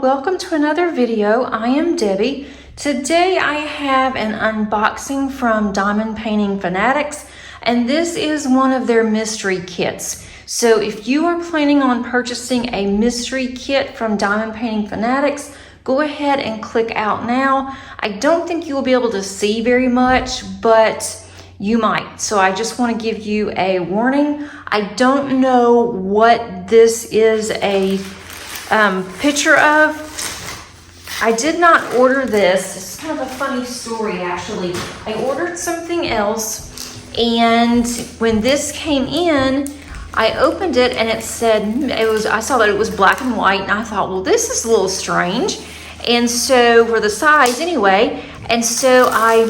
welcome to another video. I am Debbie. Today I have an unboxing from Diamond Painting Fanatics, and this is one of their mystery kits. So if you are planning on purchasing a mystery kit from Diamond Painting Fanatics, go ahead and click out now. I don't think you will be able to see very much, but you might. So I just want to give you a warning. I don't know what this is a picture of. I did not order this. It's kind of a funny story, actually. I ordered something else, and when this came in, I opened it and it said, I saw that it was black and white, and I thought, well, this is a little strange. And so, for the size anyway, and so I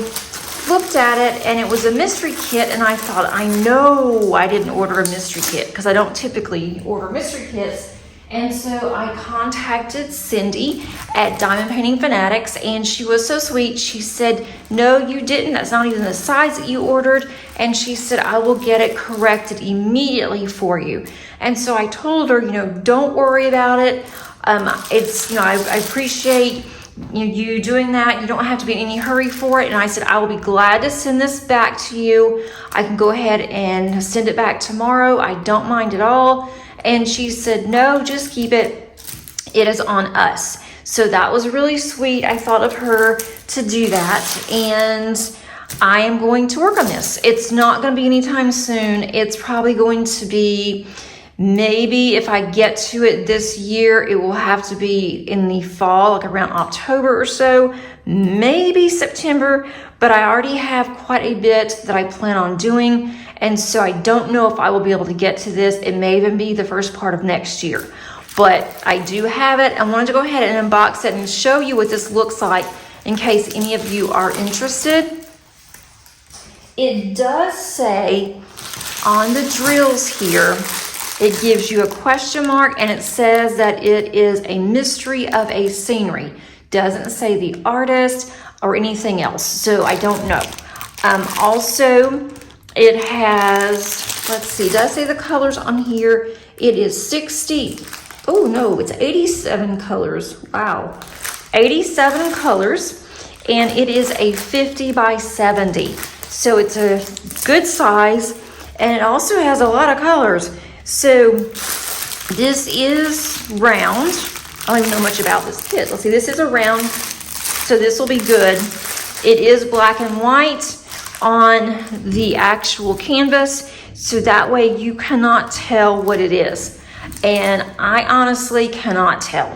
looked at it and it was a mystery kit, and I thought, I know I didn't order a mystery kit because I don't typically order mystery kits. And so I contacted Cindy at Diamond Painting Fanatics, and she was so sweet. She said, no, you didn't. That's not even the size that you ordered. And she said, I will get it corrected immediately for you. And so I told her, don't worry about it. I appreciate you doing that. You don't have to be in any hurry for it. And I said, I will be glad to send this back to you. I can go ahead and send it back tomorrow. I don't mind at all. And she said, no, just keep it. It is on us. So that was really sweet. I thought of her to do that. And I am going to work on this. It's not going to be anytime soon. It's probably going to be, maybe if I get to it this year, it will have to be in the fall, like around October or so, maybe September. But I already have quite a bit that I plan on doing. And so I don't know if I will be able to get to this. It may even be the first part of next year. But I do have it. I wanted to go ahead and unbox it and show you what this looks like in case any of you are interested. It does say on the drills here, it gives you a question mark, and it says that it is a mystery of a scenery. Doesn't say the artist or anything else, so I don't know. Also, it has, let's see, does say the colors on here. It is 60, oh no, it's 87 colors. Wow, 87 colors, and it is a 50 by 70. So it's a good size, and it also has a lot of colors. So this is round. I don't even know much about this kit. Let's see, this is a round, so this will be good. It is black and white on the actual canvas, so that way you cannot tell what it is. And I honestly cannot tell.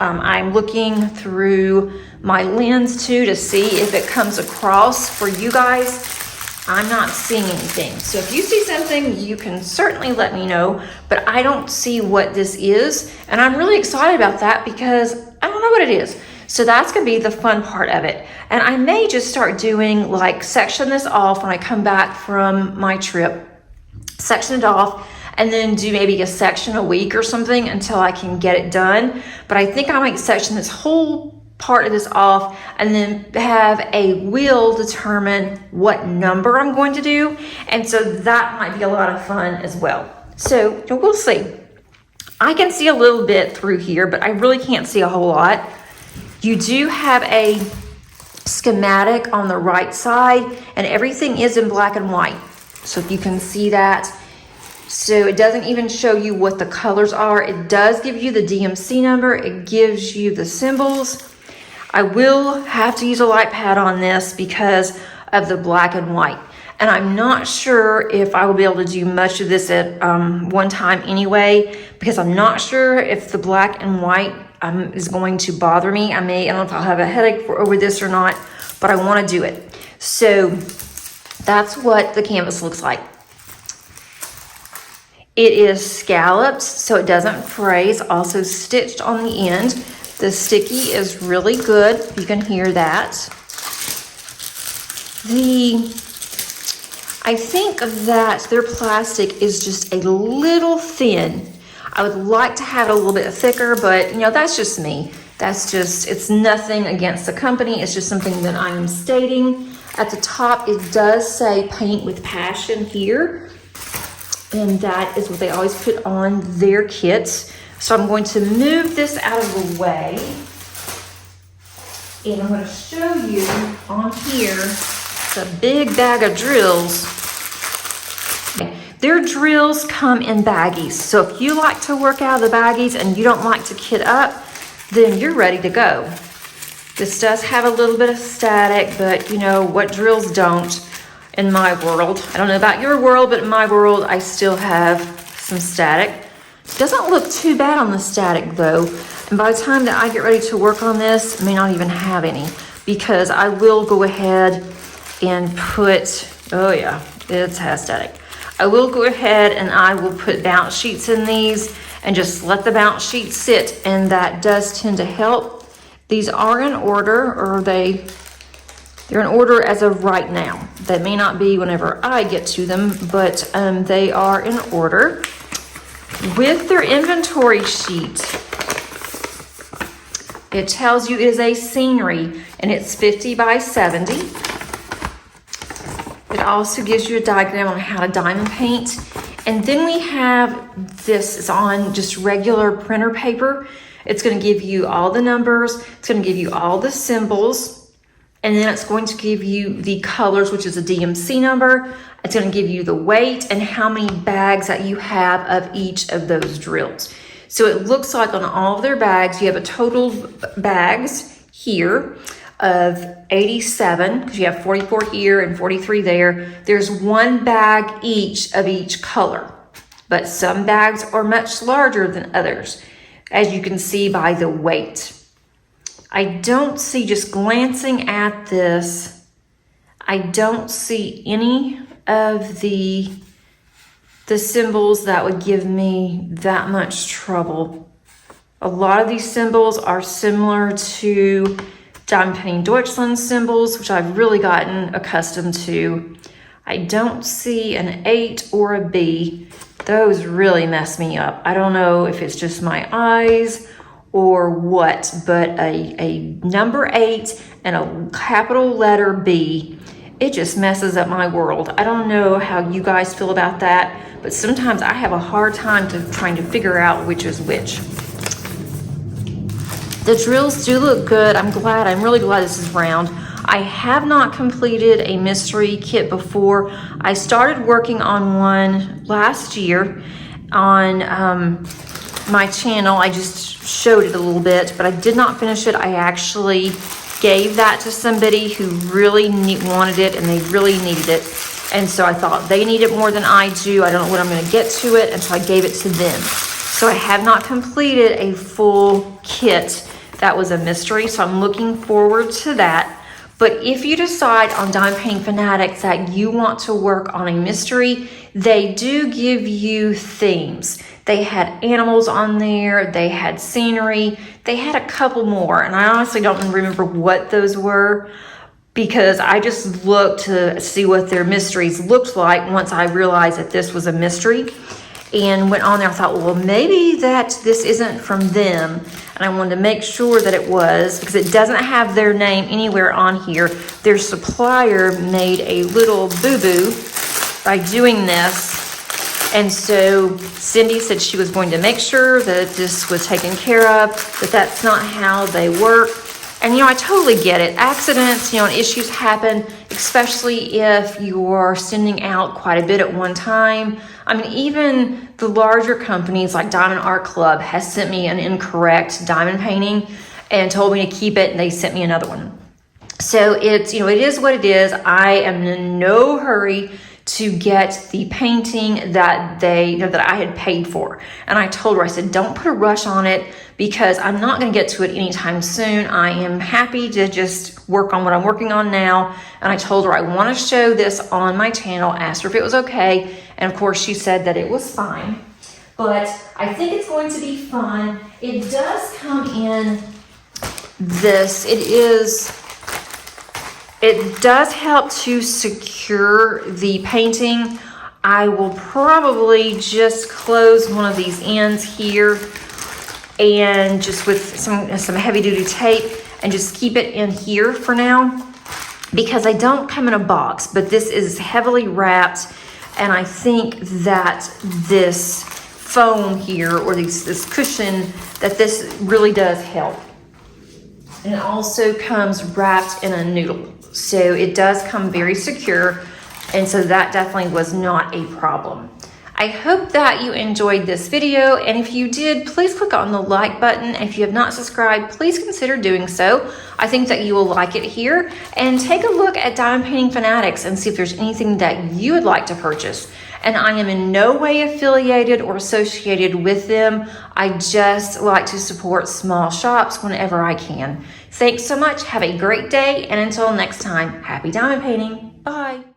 I'm looking through my lens too to see if it comes across for you guys. I'm not seeing anything. So if you see something, you can certainly let me know, but I don't see what this is. And I'm really excited about that because I don't know what it is. So that's gonna be the fun part of it. And I may just start doing like section this off when I come back from my trip, section it off, and then do maybe a section a week or something until I can get it done. But I think I might section this whole part of this off and then have a wheel determine what number I'm going to do. And so that might be a lot of fun as well. So we'll see. I can see a little bit through here, but I really can't see a whole lot. You do have a schematic on the right side, and everything is in black and white. So if you can see that. So it doesn't even show you what the colors are. It does give you the DMC number. It gives you the symbols. I will have to use a light pad on this because of the black and white. And I'm not sure if I will be able to do much of this at one time anyway, because I'm not sure if the black and white is going to bother me. I don't know if I'll have a headache over this or not, but I want to do it. So that's what the canvas looks like. It is scalloped, so it doesn't fray. It's also stitched on the end. The sticky is really good. You can hear that. I think that their plastic is just a little thin. I would like to have it a little bit thicker, but that's just me. It's nothing against the company. It's just something that I am stating. At the top, it does say paint with passion here. And that is what they always put on their kits. So I'm going to move this out of the way. And I'm going to show you on here the big bag of drills. Their drills come in baggies. So if you like to work out of the baggies and you don't like to kit up, then you're ready to go. This does have a little bit of static, but you know what drills don't in my world. I don't know about your world, but in my world, I still have some static. Doesn't look too bad on the static though. And by the time that I get ready to work on this, I may not even have any, because I will go ahead and put, oh yeah, it has static. I will go ahead and I will put bounce sheets in these and just let the bounce sheets sit, and that does tend to help. These are in order, or they're in order as of right now. That may not be whenever I get to them, but they are in order. With their inventory sheet, it tells you it is a scenery and it's 50 by 70. It also gives you a diagram on how to diamond paint. And then we have this is on just regular printer paper. It's going to give you all the numbers. It's going to give you all the symbols. And then it's going to give you the colors, which is a DMC number. It's going to give you the weight and how many bags that you have of each of those drills. So it looks like on all of their bags, you have a total bags here of 87, because you have 44 here and 43 there. There's one bag each of each color, but some bags are much larger than others, as you can see by the weight. I don't see, just glancing at this, I don't see any of the symbols that would give me that much trouble. A lot of these symbols are similar to Diamond Painting Deutschland symbols, which I've really gotten accustomed to. I don't see an 8 or a B. Those really mess me up. I don't know if it's just my eyes or what, but a number 8 and a capital letter B, it just messes up my world. I don't know how you guys feel about that, but sometimes I have a hard time trying to figure out which is which. The drills do look good. I'm really glad this is round. I have not completed a mystery kit before. I started working on one last year on my channel. I just showed it a little bit, but I did not finish it. I actually gave that to somebody who really wanted it and they really needed it. And so I thought they need it more than I do. I don't know when I'm going to get to it, and so I gave it to them. So I have not completed a full kit. That was a mystery, so I'm looking forward to that. But if you decide on Diamond Painting Fanatics that you want to work on a mystery, they do give you themes. They had animals on there, they had scenery, they had a couple more, and I honestly don't remember what those were, because I just looked to see what their mysteries looked like once I realized that this was a mystery, and went on there. I thought, well, maybe that this isn't from them, and I wanted to make sure that it was, because it doesn't have their name anywhere on here. Their supplier made a little boo-boo by doing this, and so Cindy said she was going to make sure that this was taken care of, but that's not how they work. And, I totally get it. Accidents, and issues happen, especially if you're sending out quite a bit at one time. I mean, even the larger companies like Diamond Art Club has sent me an incorrect diamond painting and told me to keep it, and they sent me another one. So it's, it is what it is. I am in no hurry to get the painting that that I had paid for. And I told her, I said, don't put a rush on it, because I'm not going to get to it anytime soon. I am happy to just work on what I'm working on now. And I told her I want to show this on my channel, asked her if it was okay. And of course she said that it was fine. But I think it's going to be fun. It does come in this. It does help to secure the painting. I will probably just close one of these ends here and just with some heavy duty tape and just keep it in here for now, because I don't come in a box, but this is heavily wrapped, and I think that this foam here, or this cushion, that this really does help. And it also comes wrapped in a noodle, so it does come very secure, and so that definitely was not a problem. I hope that you enjoyed this video, and if you did, please click on the like button. If you have not subscribed, please consider doing so. I think that you will like it here, and take a look at Diamond Painting Fanatics and see if there's anything that you would like to purchase. And I am in no way affiliated or associated with them. I just like to support small shops whenever I can. Thanks so much. Have a great day, and until next time, happy diamond painting. Bye.